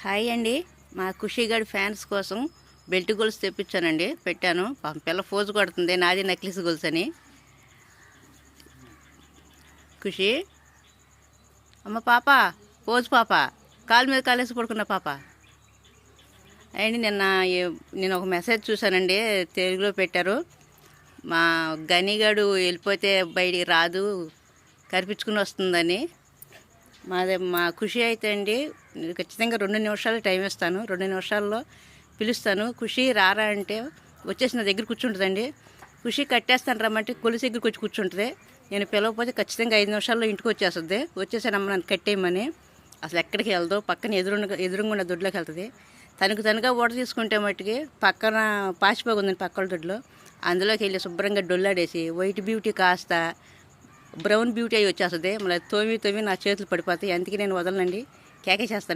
Hi అండి. మా ఖుషీగఢ్ fans కోసం బెల్ట్ గొలుసు తెప్పించానండి, పెట్టాను. పాపం పిల్ల ఫోజు కొడుతుంది, నాది నెక్లెస్ గొలుసు అని. ఖుషి, అమ్మ పాప, పోజు పాప, కాలు మీద కాలేసి పడుకున్న పాప. అండి నేను ఒక మెసేజ్ చూశానండి, తెలుగులో పెట్టారు. మా గనిగాడు వెళ్ళిపోతే బయటికి రాదు, కరిపించుకుని వస్తుందని. మా ఖుషి అయితే అండి, ఖచ్చితంగా 2 నిమిషాలు టైం ఇస్తాను. 2 నిమిషాల్లో పిలుస్తాను. ఖుషి రారా అంటే వచ్చేసి నా దగ్గర కూర్చుంటుందండి. ఖుషి కట్టేస్తాను రమ్మంటే కొలిసి దగ్గరికి వచ్చి కూర్చుంటుంది. నేను పిలవకపోతే ఖచ్చితంగా 5 నిమిషాల్లో ఇంటికి వచ్చేస్తుంది. వచ్చేసానమ్మ నన్ను కట్టేయమని. అసలు ఎక్కడికి వెళ్దాం, పక్కన ఎదురుగుండా దొడ్లోకి వెళ్తుంది. తనగా ఓట తీసుకుంటే మట్టుకి పక్కన పాచిపోయి ఉందండి పక్కల దొడ్లో. అందులోకి వెళ్ళి శుభ్రంగా డొల్లాడేసి వైట్ బ్యూటీ కాస్త బ్రౌన్ బ్యూటీ అయి వచ్చేస్తుంది. మళ్ళీ తోమి నా చేతులు పడిపోతాయి. అందుకే నేను వదలనండి, కేకే చేస్తాను.